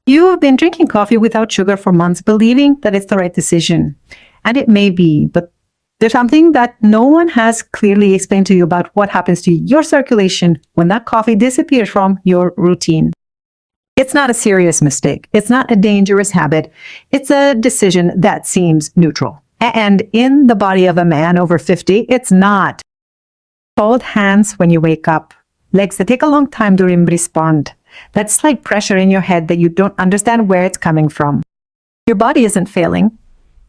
You've been drinking coffee without sugar for months, believing that it's the right decision. And it may be, but there's something that no one has clearly explained to you about what happens to your circulation when that coffee disappears from your routine. It's not a serious mistake. It's not a dangerous habit. It's a decision that seems neutral. And in the body of a man over 50, it's not. Cold hands when you wake up. Legs that take a long time to respond. That slight pressure in your head that you don't understand where it's coming from. Your body isn't failing.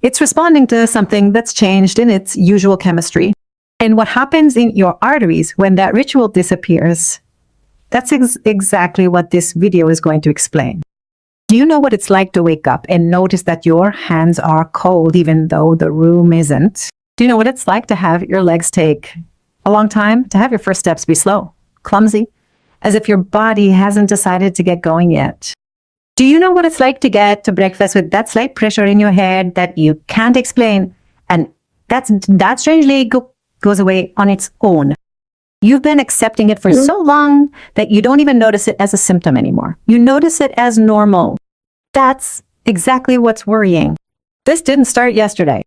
It's responding to something that's changed in its usual chemistry. And what happens in your arteries when that ritual disappears, that's exactly what this video is going to explain. Do you know what it's like to wake up and notice that your hands are cold even though the room isn't? Do you know what it's like to have your legs take a long time, to have your first steps be slow, clumsy, as if your body hasn't decided to get going yet? Do you know what it's like to get to breakfast with that slight pressure in your head that you can't explain, and that strangely goes away on its own? You've been accepting it for so long that you don't even notice it as a symptom anymore. You notice it as normal. That's exactly what's worrying. This didn't start yesterday.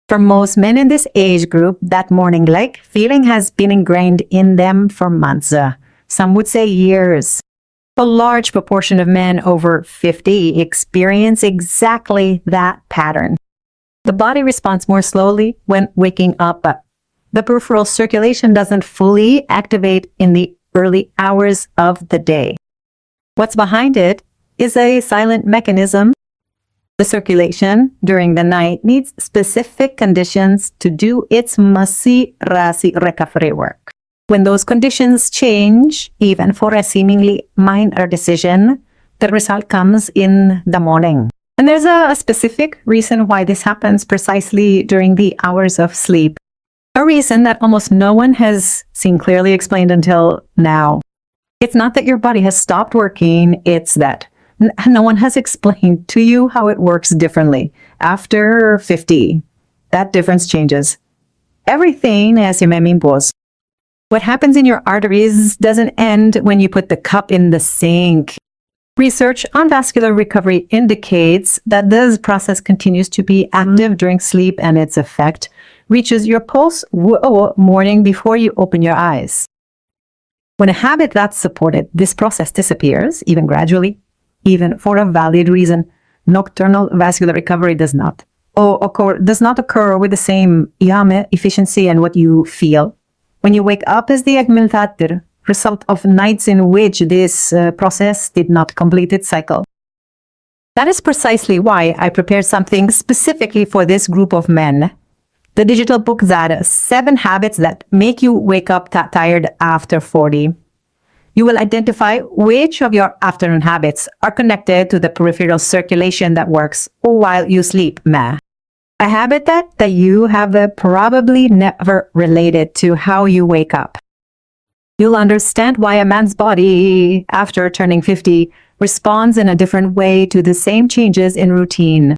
For most men in this age group, that morning-like feeling has been ingrained in them for months. Some would say years. A large proportion of men over 50 experience exactly that pattern. The body responds more slowly when waking up. The peripheral circulation doesn't fully activate in the early hours of the day. What's behind it is a silent mechanism. The circulation during the night needs specific conditions to do its masi-rasi recovery work. When those conditions change, even for a seemingly minor decision, the result comes in the morning. And there's a specific reason why this happens precisely during the hours of sleep. A reason that almost no one has seen clearly explained until now. It's not that your body has stopped working, it's that no one has explained to you how it works differently. After 50, that difference changes. Everything as you may was. What happens in your arteries doesn't end when you put the cup in the sink. Research on vascular recovery indicates that this process continues to be active during sleep, and its effect reaches your pulse morning before you open your eyes. When a habit that's supported, this process disappears, even gradually, even for a valid reason. Nocturnal vascular recovery does not occur with the same efficiency and what you feel. When you wake up as the agmiltatir, result of nights in which this process did not complete its cycle. That is precisely why I prepared something specifically for this group of men. The digital book Zada, 7 Habits That Make You Wake Up Tired After 40. You will identify which of your afternoon habits are connected to the peripheral circulation that works while you sleep. A habit that you have probably never related to how you wake up. You'll understand why a man's body, after turning 50, responds in a different way to the same changes in routine.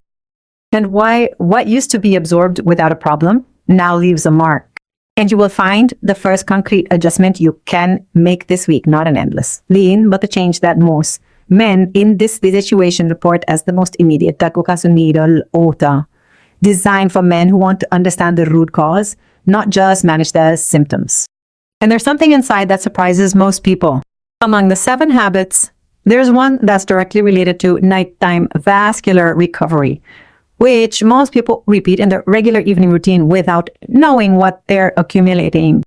And why what used to be absorbed without a problem now leaves a mark. And you will find the first concrete adjustment you can make this week, not an endless lean, but a change that most men in this situation report as the most immediate. Designed for men who want to understand the root cause, not just manage the symptoms. And there's something inside that surprises most people. Among the 7 habits, there's one that's directly related to nighttime vascular recovery, which most people repeat in their regular evening routine without knowing what they're accumulating.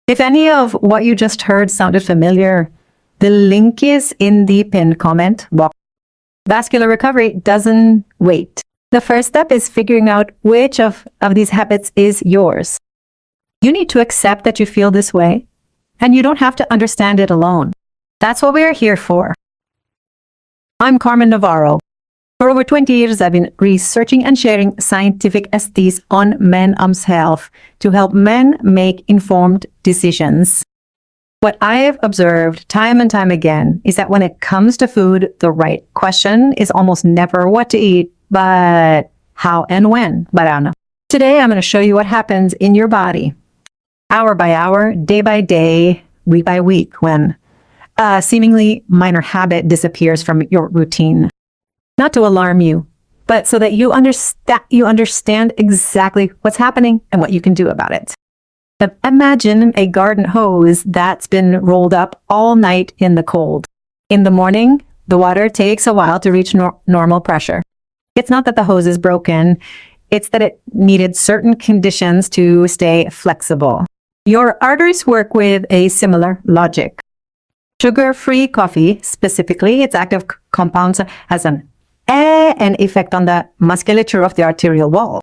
If any of what you just heard sounded familiar, the link is in the pinned comment box. Vascular recovery doesn't wait. The first step is figuring out which of these habits is yours. You need to accept that you feel this way, and you don't have to understand it alone. That's what we're here for. I'm Carmen Navarro. For over 20 years, I've been researching and sharing scientific essays on men's health to help men make informed decisions. What I have observed time and time again is that when it comes to food, the right question is almost never what to eat, but how and when. Today, I'm going to show you what happens in your body, hour by hour, day by day, week by week, when a seemingly minor habit disappears from your routine. Not to alarm you, but so that you understand exactly what's happening and what you can do about it. Imagine a garden hose that's been rolled up all night in the cold. In the morning, the water takes a while to reach normal pressure. It's not that the hose is broken, it's that it needed certain conditions to stay flexible. Your arteries work with a similar logic. Sugar-free coffee, specifically its active compounds, has an effect on the musculature of the arterial wall.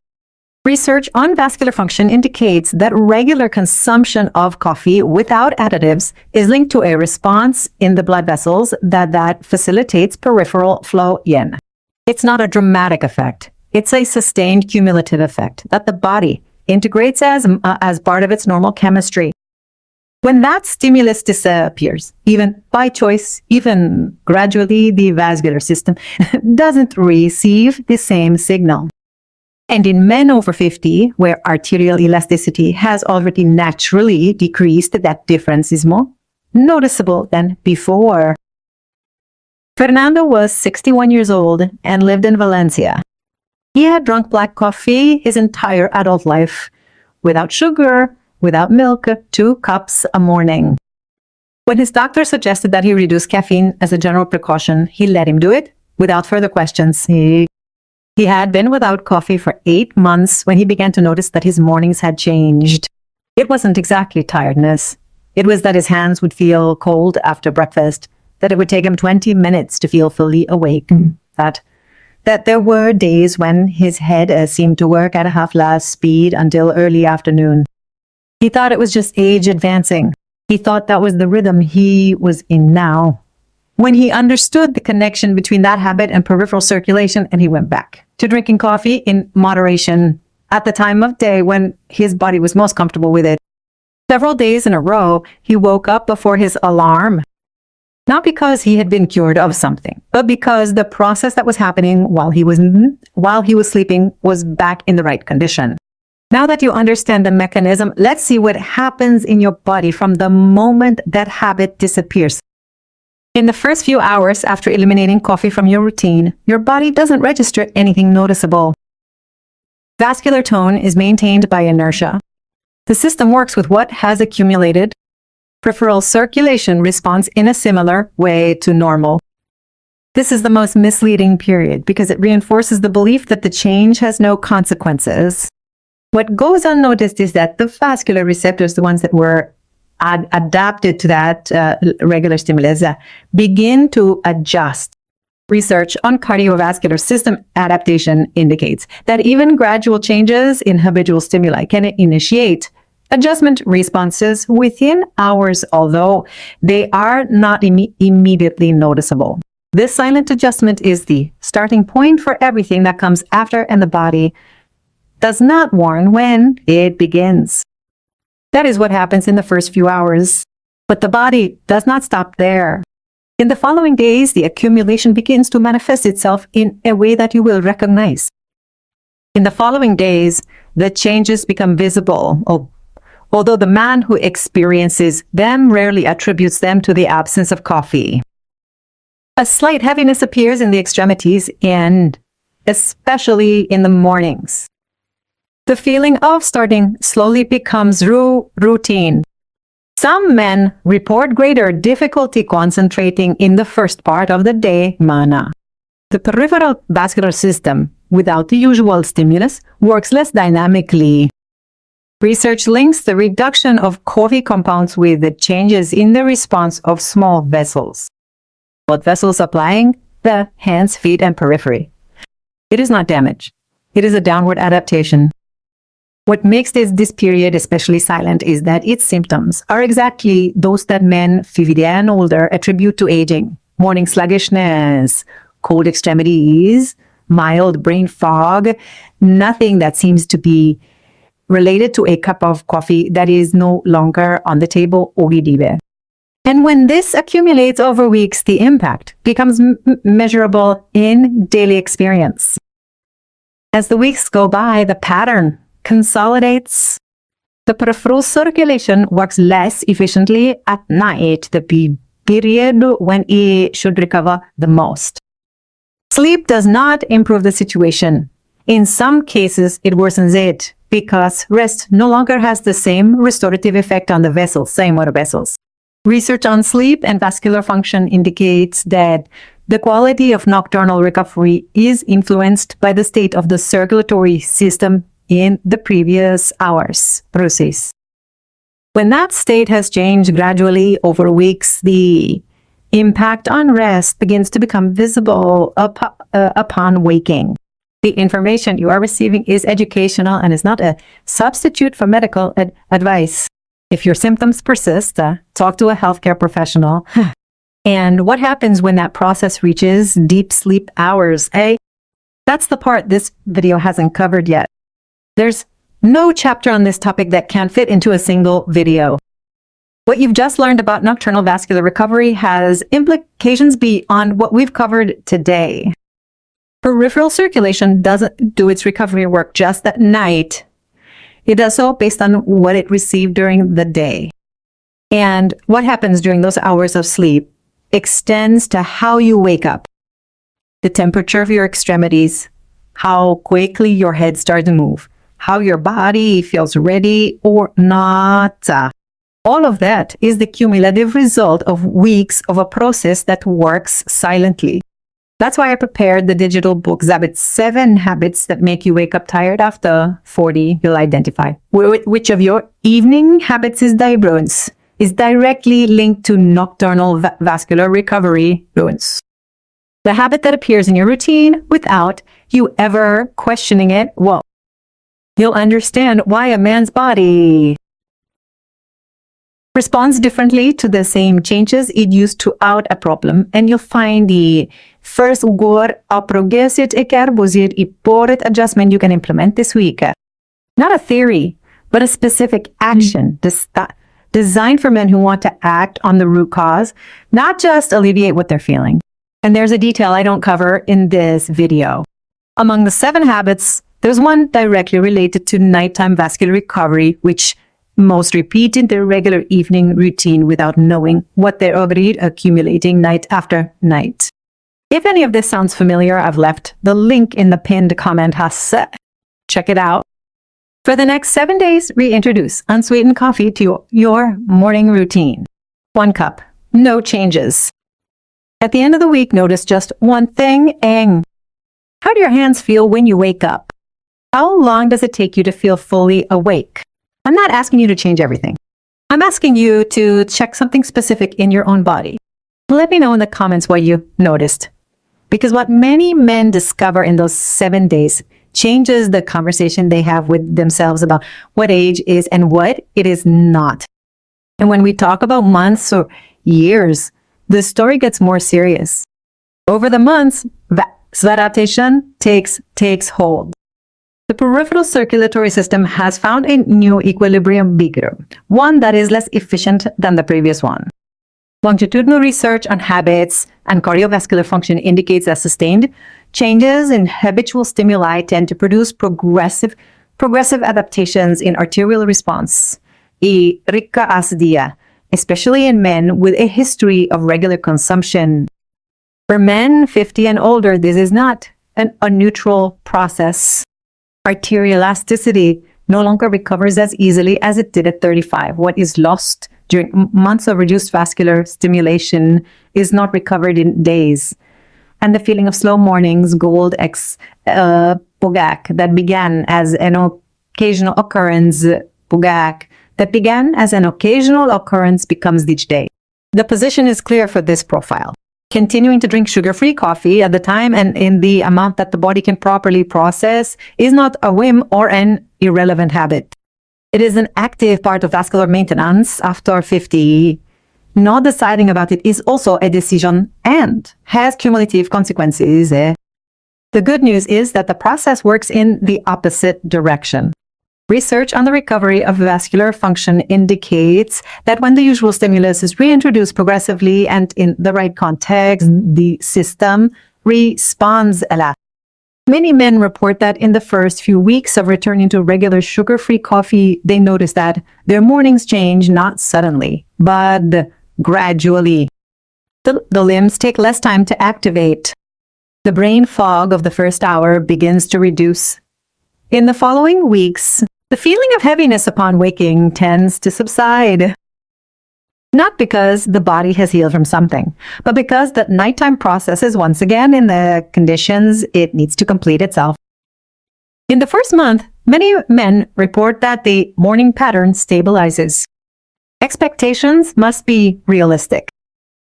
Research on vascular function indicates that regular consumption of coffee without additives is linked to a response in the blood vessels that facilitates peripheral flow yin. It's not a dramatic effect. It's a sustained cumulative effect that the body integrates as part of its normal chemistry. When that stimulus disappears, even by choice, even gradually, the vascular system doesn't receive the same signal. And in men over 50, where arterial elasticity has already naturally decreased, that difference is more noticeable than before. Fernando was 61 years old and lived in Valencia. He had drunk black coffee his entire adult life, without sugar, without milk, 2 cups a morning. When his doctor suggested that he reduce caffeine as a general precaution, he let him do it without further questions. He had been without coffee for 8 months when he began to notice that his mornings had changed. It wasn't exactly tiredness. It was that his hands would feel cold after breakfast, that it would take him 20 minutes to feel fully awake, that there were days when his head seemed to work at a half-blast speed until early afternoon. He thought it was just age advancing. He thought that was the rhythm he was in now. When he understood the connection between that habit and peripheral circulation, and he went back to drinking coffee in moderation at the time of day when his body was most comfortable with it. Several days in a row, he woke up before his alarm. Not because he had been cured of something, but because the process that was happening while he was sleeping was back in the right condition. Now that you understand the mechanism, let's see what happens in your body from the moment that habit disappears. In the first few hours after eliminating coffee from your routine, your body doesn't register anything noticeable. Vascular tone is maintained by inertia. The system works with what has accumulated. Peripheral circulation responds in a similar way to normal. This is the most misleading period because it reinforces the belief that the change has no consequences. What goes unnoticed is that the vascular receptors, the ones that were adapted to that regular stimulus, begin to adjust. Research on cardiovascular system adaptation indicates that even gradual changes in habitual stimuli can initiate adjustment responses within hours, although they are not immediately noticeable. This silent adjustment is the starting point for everything that comes after, and the body does not warn when it begins. That is what happens in the first few hours. But the body does not stop there. In the following days, the accumulation begins to manifest itself in a way that you will recognize. In the following days, the changes become visible, although the man who experiences them rarely attributes them to the absence of coffee. A slight heaviness appears in the extremities and especially in the mornings. The feeling of starting slowly becomes routine. Some men report greater difficulty concentrating in the first part of the day, mana. The peripheral vascular system, without the usual stimulus, works less dynamically. Research links the reduction of coffee compounds with the changes in the response of small vessels. Blood vessels supplying the hands, feet, and periphery. It is not damage. It is a downward adaptation. What makes this period especially silent is that its symptoms are exactly those that men 50 and older attribute to aging. Morning sluggishness, cold extremities, mild brain fog, nothing that seems to be related to a cup of coffee that is no longer on the table. And when this accumulates over weeks, the impact becomes measurable in daily experience. As the weeks go by, the pattern consolidates. The peripheral circulation works less efficiently at night. The period when it should recover the most. Sleep does not improve the situation. In some cases, it worsens it because rest no longer has the same restorative effect on the vessels, same water vessels. Research on sleep and vascular function indicates that the quality of nocturnal recovery is influenced by the state of the circulatory system in the previous hours process. When that state has changed gradually over weeks, the impact on rest begins to become visible upon waking. The information you are receiving is educational and is not a substitute for medical advice. If your symptoms persist, talk to a healthcare professional. And what happens when that process reaches deep sleep hours, eh? That's the part this video hasn't covered yet. There's no chapter on this topic that can fit into a single video. What you've just learned about nocturnal vascular recovery has implications beyond what we've covered today. Peripheral circulation doesn't do its recovery work just at night. It does so based on what it received during the day. And what happens during those hours of sleep extends to how you wake up, the temperature of your extremities, how quickly your head starts to move, how your body feels ready or not. All of that is the cumulative result of weeks of a process that works silently. That's why I prepared the digital book, Zabit 7 Habits That Make You Wake Up Tired After 40. You'll identify which of your evening habits is directly linked to nocturnal vascular recovery ruins. The habit that appears in your routine without you ever questioning it, well, you'll understand why a man's body responds differently to the same changes it used to out a problem, and you'll find the first good progressive important adjustment you can implement this week. Not a theory, but a specific action designed for men who want to act on the root cause, not just alleviate what they're feeling. And there's a detail I don't cover in this video. Among the 7 habits, there's one directly related to nighttime vascular recovery, which most repeat in their regular evening routine without knowing what they're already accumulating night after night. If any of this sounds familiar, I've left the link in the pinned comment. Check it out. For the next 7 days, reintroduce unsweetened coffee to your morning routine. 1 cup, no changes. At the end of the week, notice just one thing. How do your hands feel when you wake up? How long does it take you to feel fully awake? I'm not asking you to change everything. I'm asking you to check something specific in your own body. Let me know in the comments what you noticed. Because what many men discover in those 7 days changes the conversation they have with themselves about what age is and what it is not. And when we talk about months or years, the story gets more serious. Over the months, adaptation takes hold. The peripheral circulatory system has found a new equilibrium bigger, one that is less efficient than the previous one. Longitudinal research on habits and cardiovascular function indicates that sustained changes in habitual stimuli tend to produce progressive adaptations in arterial response, especially in men with a history of regular consumption. For men 50 and older, this is not a neutral process. Arterial elasticity no longer recovers as easily as it did at 35. What is lost during months of reduced vascular stimulation is not recovered in days. And the feeling of slow mornings, gold pugak, that began as an occasional occurrence, becomes each day. The position is clear for this profile. Continuing to drink sugar-free coffee at the time and in the amount that the body can properly process is not a whim or an irrelevant habit. It is an active part of vascular maintenance after 50. Not deciding about it is also a decision and has cumulative consequences. The good news is that the process works in the opposite direction. Research on the recovery of vascular function indicates that when the usual stimulus is reintroduced progressively and in the right context, the system responds a lot. Many men report that in the first few weeks of returning to regular sugar-free coffee, they notice that their mornings change not suddenly, but gradually. The limbs take less time to activate. The brain fog of the first hour begins to reduce. In the following weeks, the feeling of heaviness upon waking tends to subside. Not because the body has healed from something, but because the nighttime process is once again in the conditions it needs to complete itself. In the first month, many men report that the morning pattern stabilizes. Expectations must be realistic.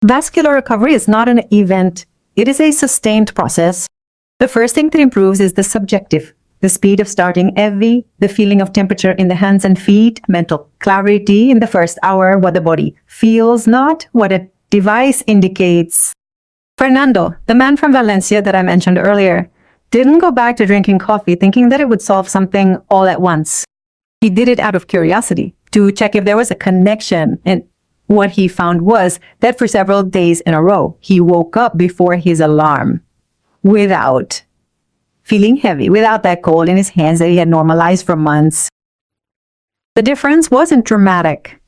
Vascular recovery is not an event, it is a sustained process. The first thing that improves is the subjective. The speed of starting heavy, the feeling of temperature in the hands and feet, mental clarity in the first hour, what the body feels, not what a device indicates. Fernando, the man from Valencia that I mentioned earlier, didn't go back to drinking coffee thinking that it would solve something all at once. He did it out of curiosity to check if there was a connection, and what he found was that for several days in a row, he woke up before his alarm without feeling heavy, without that cold in his hands that he had normalized for months. The difference wasn't dramatic.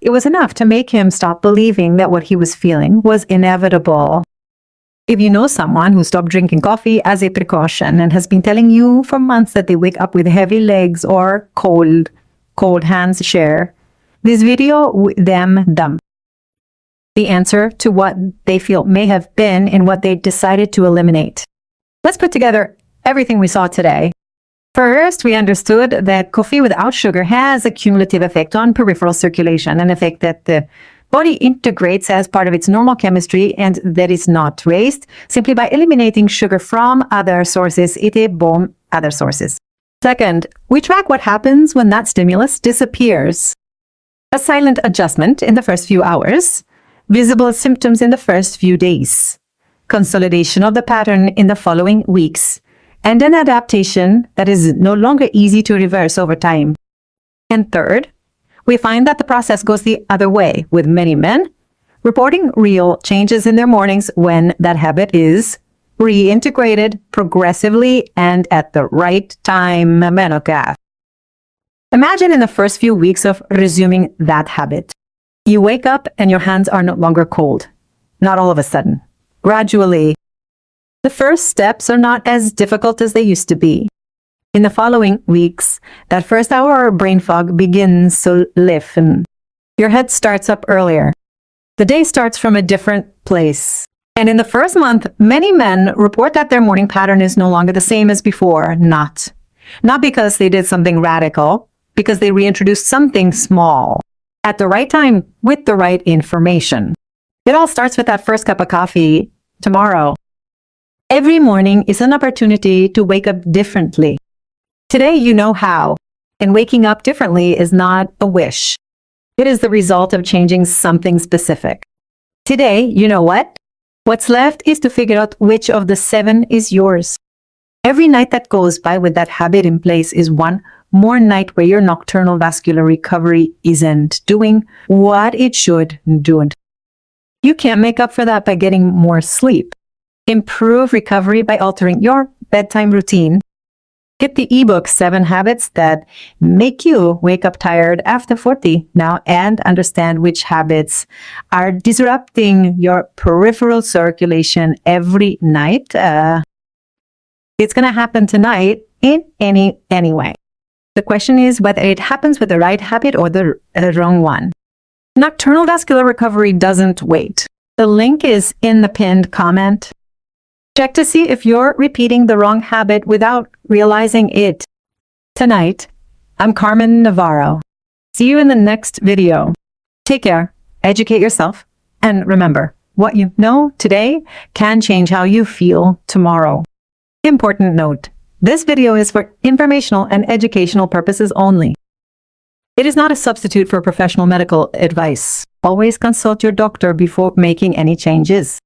It was enough to make him stop believing that what he was feeling was inevitable. If you know someone who stopped drinking coffee as a precaution and has been telling you for months that they wake up with heavy legs or cold hands, share this video with them. The answer to what they feel may have been in what they decided to eliminate. Let's put together everything we saw today. First, we understood that coffee without sugar has a cumulative effect on peripheral circulation, an effect that the body integrates as part of its normal chemistry and that is not raised simply by eliminating sugar from other sources. Other sources. Second, we track what happens when that stimulus disappears. A silent adjustment in the first few hours, visible symptoms in the first few days, consolidation of the pattern in the following weeks, and an adaptation that is no longer easy to reverse over time. And third, we find that the process goes the other way, with many men reporting real changes in their mornings when that habit is reintegrated progressively and at the right time. Imagine in the first few weeks of resuming that habit. You wake up and your hands are no longer cold. Not all of a sudden. Gradually. The first steps are not as difficult as they used to be. In the following weeks, that first hour of brain fog begins to lift. Your head starts up earlier. The day starts from a different place. And in the first month, many men report that their morning pattern is no longer the same as before. Not because they did something radical, because they reintroduced something small at the right time with the right information. It all starts with that first cup of coffee tomorrow. Every morning is an opportunity to wake up differently. Today you know how, and waking up differently is not a wish. It is the result of changing something specific. Today, you know what? What's left is to figure out which of the 7 is yours. Every night that goes by with that habit in place is one more night where your nocturnal vascular recovery isn't doing what it should do. You can't make up for that by getting more sleep. Improve recovery by altering your bedtime routine. Get the ebook 7 Habits That Make You Wake Up Tired After 40 now and understand which habits are disrupting your peripheral circulation every night. It's going to happen tonight in any way. The question is whether it happens with the right habit or the wrong one. Nocturnal vascular recovery doesn't wait. The link is in the pinned comment. Check to see if you're repeating the wrong habit without realizing it. Tonight, I'm Carmen Navarro. See you in the next video. Take care, educate yourself, and remember, what you know today can change how you feel tomorrow. Important note, this video is for informational and educational purposes only. It is not a substitute for professional medical advice. Always consult your doctor before making any changes.